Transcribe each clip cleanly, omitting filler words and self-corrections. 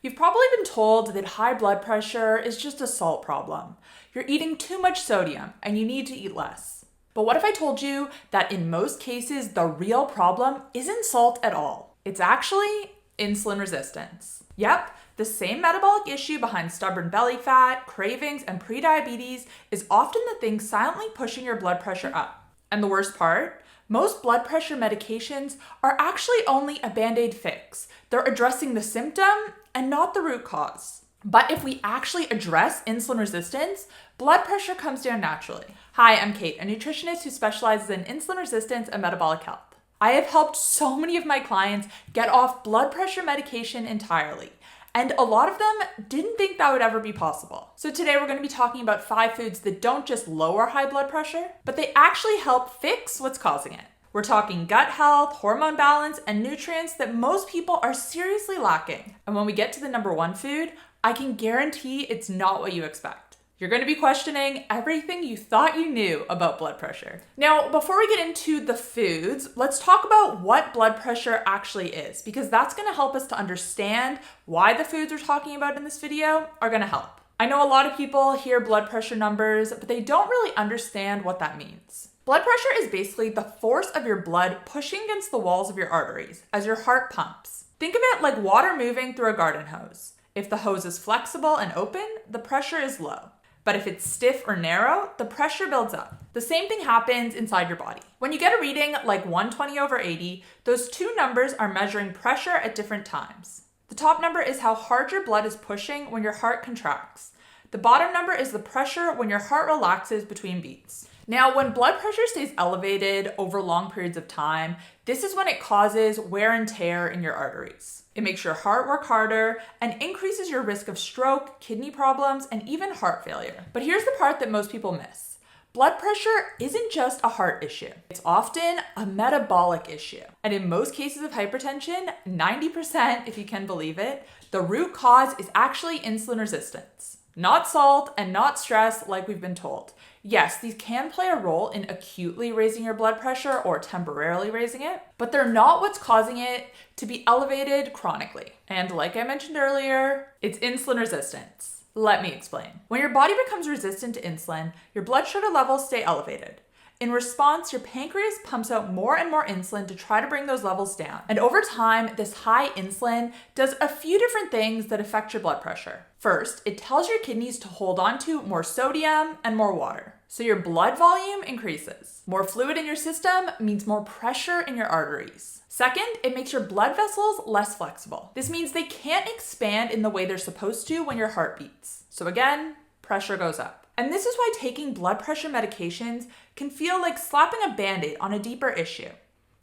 You've probably been told that high blood pressure is just a salt problem. You're eating too much sodium and you need to eat less. But what if I told you that in most cases, the real problem isn't salt at all? It's actually insulin resistance. Yep, the same metabolic issue behind stubborn belly fat, cravings, and prediabetes is often the thing silently pushing your blood pressure up. And the worst part? Most blood pressure medications are actually only a band-aid fix. They're addressing the symptom and not the root cause. But if we actually address insulin resistance, blood pressure comes down naturally. Hi, I'm Kait, a nutritionist who specializes in insulin resistance and metabolic health. I have helped so many of my clients get off blood pressure medication entirely, and a lot of them didn't think that would ever be possible. So today we're going to be talking about 5 foods that don't just lower high blood pressure, but they actually help fix what's causing it. We're talking gut health, hormone balance, and nutrients that most people are seriously lacking. And when we get to the number 1 food, I can guarantee it's not what you expect. You're going to be questioning everything you thought you knew about blood pressure. Now, before we get into the foods, let's talk about what blood pressure actually is, because that's going to help us to understand why the foods we're talking about in this video are going to help. I know a lot of people hear blood pressure numbers, but they don't really understand what that means. Blood pressure is basically the force of your blood pushing against the walls of your arteries as your heart pumps. Think of it like water moving through a garden hose. If the hose is flexible and open, the pressure is low. But if it's stiff or narrow, the pressure builds up. The same thing happens inside your body. When you get a reading like 120/80, those two numbers are measuring pressure at different times. The top number is how hard your blood is pushing when your heart contracts. The bottom number is the pressure when your heart relaxes between beats. Now, when blood pressure stays elevated over long periods of time, this is when it causes wear and tear in your arteries. It makes your heart work harder and increases your risk of stroke, kidney problems, and even heart failure. But here's the part that most people miss. Blood pressure isn't just a heart issue. It's often a metabolic issue. And in most cases of hypertension, 90%, if you can believe it, the root cause is actually insulin resistance. Not salt and not stress like we've been told. Yes, these can play a role in acutely raising your blood pressure or temporarily raising it, but they're not what's causing it to be elevated chronically. And like I mentioned earlier, it's insulin resistance. Let me explain. When your body becomes resistant to insulin, your blood sugar levels stay elevated. In response, your pancreas pumps out more and more insulin to try to bring those levels down. And over time, this high insulin does a few different things that affect your blood pressure. First, it tells your kidneys to hold on to more sodium and more water. So your blood volume increases. More fluid in your system means more pressure in your arteries. Second, it makes your blood vessels less flexible. This means they can't expand in the way they're supposed to when your heart beats. So again, pressure goes up. And this is why taking blood pressure medications can feel like slapping a band-aid on a deeper issue.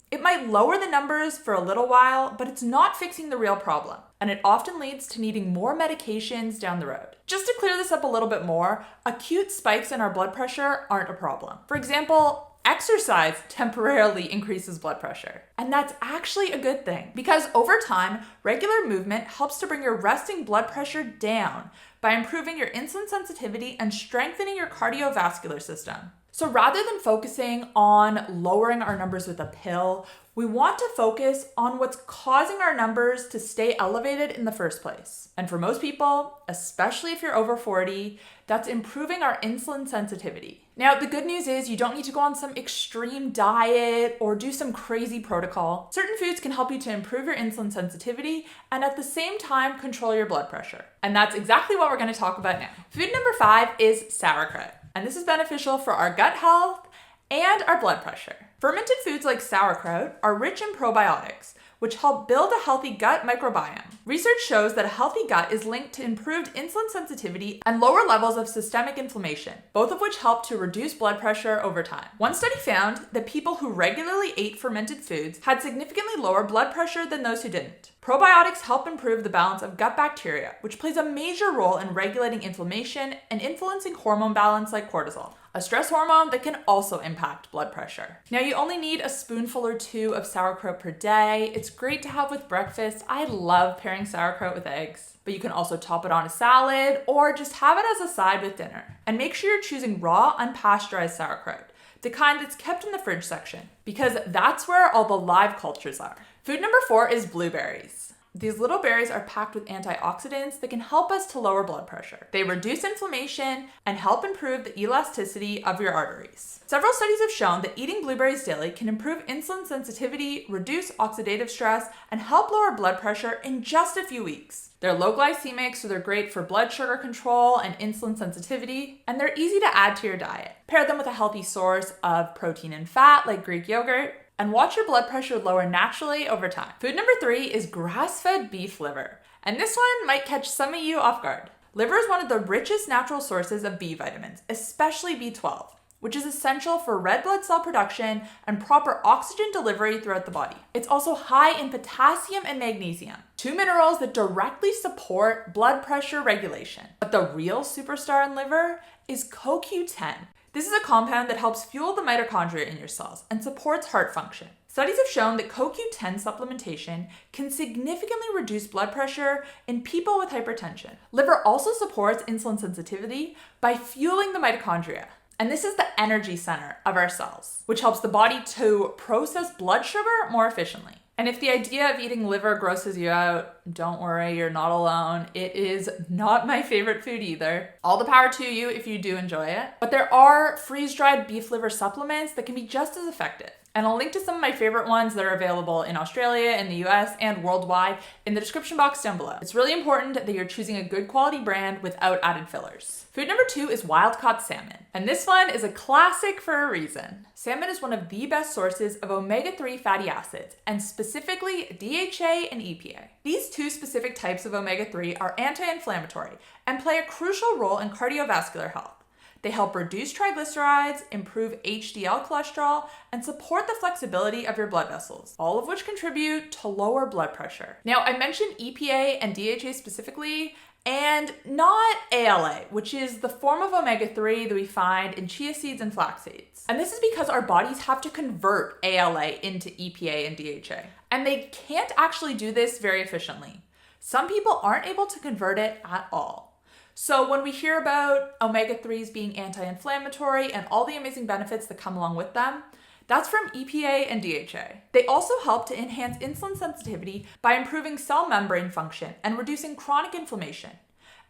It might lower the numbers for a little while, but it's not fixing the real problem. And it often leads to needing more medications down the road. Just to clear this up a little bit more, acute spikes in our blood pressure aren't a problem. For example, exercise temporarily increases blood pressure. And that's actually a good thing because over time, regular movement helps to bring your resting blood pressure down by improving your insulin sensitivity and strengthening your cardiovascular system. So rather than focusing on lowering our numbers with a pill, we want to focus on what's causing our numbers to stay elevated in the first place. And for most people, especially if you're over 40, that's improving our insulin sensitivity. Now, the good news is you don't need to go on some extreme diet or do some crazy protocol. Certain foods can help you to improve your insulin sensitivity and at the same time control your blood pressure. And that's exactly what we're going to talk about now. Food number 5 is sauerkraut. And this is beneficial for our gut health and our blood pressure. Fermented foods like sauerkraut are rich in probiotics, which help build a healthy gut microbiome. Research shows that a healthy gut is linked to improved insulin sensitivity and lower levels of systemic inflammation, both of which help to reduce blood pressure over time. One study found that people who regularly ate fermented foods had significantly lower blood pressure than those who didn't. Probiotics help improve the balance of gut bacteria, which plays a major role in regulating inflammation and influencing hormone balance like cortisol, a stress hormone that can also impact blood pressure. Now, you only need a spoonful or 2 of sauerkraut per day. It's great to have with breakfast. I love pairing sauerkraut with eggs, but you can also top it on a salad or just have it as a side with dinner. And make sure you're choosing raw, unpasteurized sauerkraut, the kind that's kept in the fridge section, because that's where all the live cultures are. Food number 4 is blueberries. These little berries are packed with antioxidants that can help us to lower blood pressure. They reduce inflammation and help improve the elasticity of your arteries. Several studies have shown that eating blueberries daily can improve insulin sensitivity, reduce oxidative stress, and help lower blood pressure in just a few weeks. They're low glycemic, so they're great for blood sugar control and insulin sensitivity, and they're easy to add to your diet. Pair them with a healthy source of protein and fat like Greek yogurt, and watch your blood pressure lower naturally over time. Food number 3 is grass-fed beef liver. And this one might catch some of you off guard. Liver is one of the richest natural sources of B vitamins, especially B12, which is essential for red blood cell production and proper oxygen delivery throughout the body. It's also high in potassium and magnesium, 2 minerals that directly support blood pressure regulation. But the real superstar in liver is CoQ10. This is a compound that helps fuel the mitochondria in your cells and supports heart function. Studies have shown that CoQ10 supplementation can significantly reduce blood pressure in people with hypertension. Liver also supports insulin sensitivity by fueling the mitochondria. And this is the energy center of our cells, which helps the body to process blood sugar more efficiently. And if the idea of eating liver grosses you out, don't worry, you're not alone. It is not my favorite food either. All the power to you if you do enjoy it. But there are freeze-dried beef liver supplements that can be just as effective. And I'll link to some of my favorite ones that are available in Australia, in the US, and worldwide in the description box down below. It's really important that you're choosing a good quality brand without added fillers. Food number 2 is wild-caught salmon. And this one is a classic for a reason. Salmon is one of the best sources of omega-3 fatty acids, and specifically DHA and EPA. These two specific types of omega-3 are anti-inflammatory and play a crucial role in cardiovascular health. They help reduce triglycerides, improve HDL cholesterol, and support the flexibility of your blood vessels, all of which contribute to lower blood pressure. Now, I mentioned EPA and DHA specifically, and not ALA, which is the form of omega-3 that we find in chia seeds and flax seeds. And this is because our bodies have to convert ALA into EPA and DHA, and they can't actually do this very efficiently. Some people aren't able to convert it at all. So when we hear about omega-3s being anti-inflammatory and all the amazing benefits that come along with them, that's from EPA and DHA. They also help to enhance insulin sensitivity by improving cell membrane function and reducing chronic inflammation.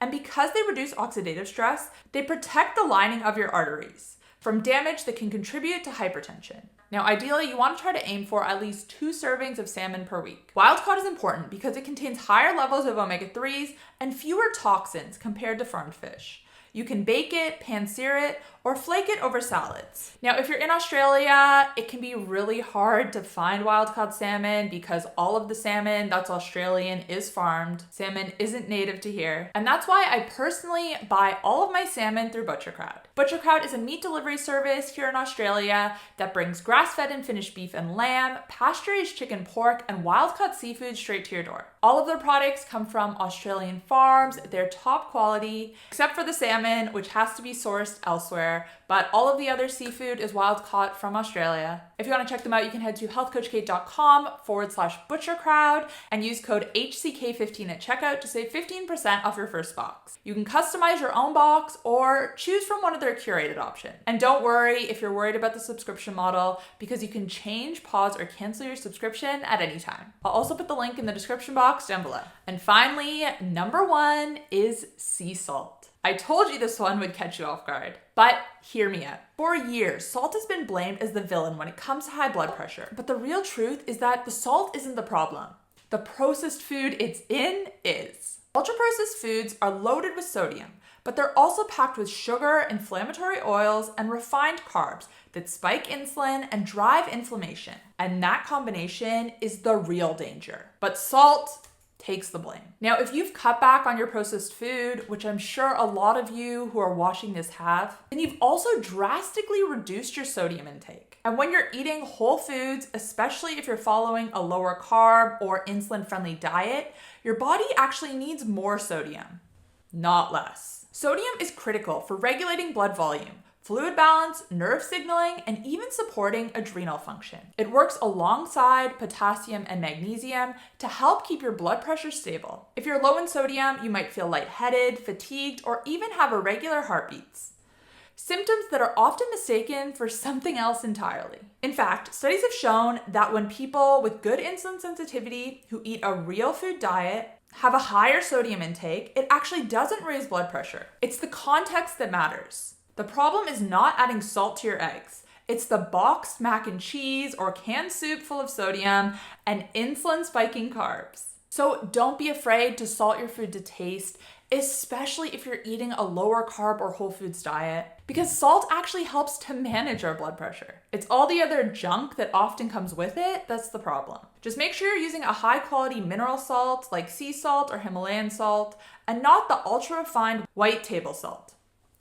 And because they reduce oxidative stress, they protect the lining of your arteries from damage that can contribute to hypertension. Now, ideally, you want to try to aim for at least 2 servings of salmon per week. Wild-caught is important because it contains higher levels of omega-3s and fewer toxins compared to farmed fish. You can bake it, pan-sear it, or flake it over salads. Now, if you're in Australia, it can be really hard to find wild-caught salmon because all of the salmon that's Australian is farmed. Salmon isn't native to here. And that's why I personally buy all of my salmon through ButcherCrowd. ButcherCrowd is a meat delivery service here in Australia that brings grass-fed and finished beef and lamb, pasture-raised chicken, pork, and wild-caught seafood straight to your door. All of their products come from Australian farms. They're top quality, except for the salmon, which has to be sourced elsewhere. But all of the other seafood is wild caught from Australia. If you want to check them out, you can head to healthcoachkait.com/butchercrowd and use code HCK15 at checkout to save 15% off your first box. You can customize your own box or choose from one of their curated options. And don't worry if you're worried about the subscription model because you can change, pause, or cancel your subscription at any time. I'll also put the link in the description box down below. And finally, number 1 is sea salt. I told you this one would catch you off guard, but hear me out. For years, salt has been blamed as the villain when it comes to high blood pressure, but the real truth is that the salt isn't the problem. The processed food it's in is. Ultra-processed foods are loaded with sodium, but they're also packed with sugar, inflammatory oils, and refined carbs that spike insulin and drive inflammation. And that combination is the real danger. But salt takes the blame. Now, if you've cut back on your processed food, which I'm sure a lot of you who are watching this have, then you've also drastically reduced your sodium intake. And when you're eating whole foods, especially if you're following a lower carb or insulin-friendly diet, your body actually needs more sodium, not less. Sodium is critical for regulating blood volume, fluid balance, nerve signaling, and even supporting adrenal function. It works alongside potassium and magnesium to help keep your blood pressure stable. If you're low in sodium, you might feel lightheaded, fatigued, or even have irregular heartbeats. symptoms that are often mistaken for something else entirely. In fact, studies have shown that when people with good insulin sensitivity who eat a real food diet have a higher sodium intake, it actually doesn't raise blood pressure. It's the context that matters. The problem is not adding salt to your eggs. It's the boxed mac and cheese or canned soup full of sodium and insulin spiking carbs. So don't be afraid to salt your food to taste, especially if you're eating a lower carb or whole foods diet, because salt actually helps to manage our blood pressure. It's all the other junk that often comes with it that's the problem. Just make sure you're using a high quality mineral salt like sea salt or Himalayan salt, and not the ultra refined white table salt.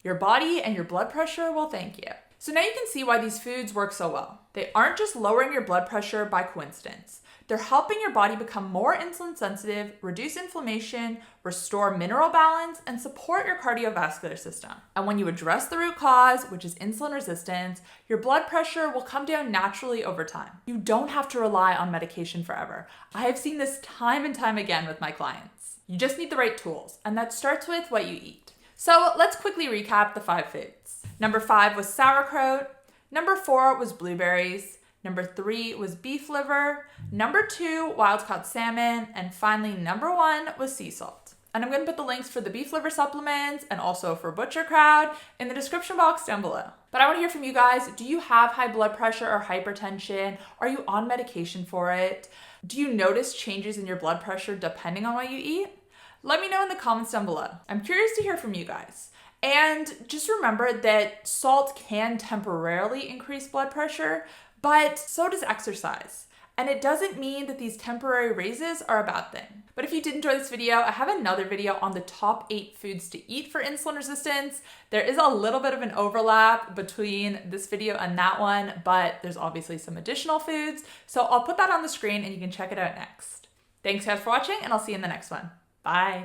Your body and your blood pressure will thank you. So now you can see why these foods work so well. They aren't just lowering your blood pressure by coincidence. They're helping your body become more insulin sensitive, reduce inflammation, restore mineral balance, and support your cardiovascular system. And when you address the root cause, which is insulin resistance, your blood pressure will come down naturally over time. You don't have to rely on medication forever. I have seen this time and time again with my clients. You just need the right tools, and that starts with what you eat. So let's quickly recap the 5 foods. Number 5 was sauerkraut. Number 4 was blueberries. Number 3 was beef liver. Number 2, wild-caught salmon. And finally, number 1 was sea salt. And I'm going to put the links for the beef liver supplements and also for butcher crowd in the description box down below. But I want to hear from you guys. Do you have high blood pressure or hypertension? Are you on medication for it? Do you notice changes in your blood pressure depending on what you eat? Let me know in the comments down below. I'm curious to hear from you guys. And just remember that salt can temporarily increase blood pressure, but so does exercise. And it doesn't mean that these temporary raises are a bad thing. But if you did enjoy this video, I have another video on the top 8 foods to eat for insulin resistance. There is a little bit of an overlap between this video and that one, but there's obviously some additional foods. So I'll put that on the screen and you can check it out next. Thanks guys for watching, and I'll see you in the next one. Bye.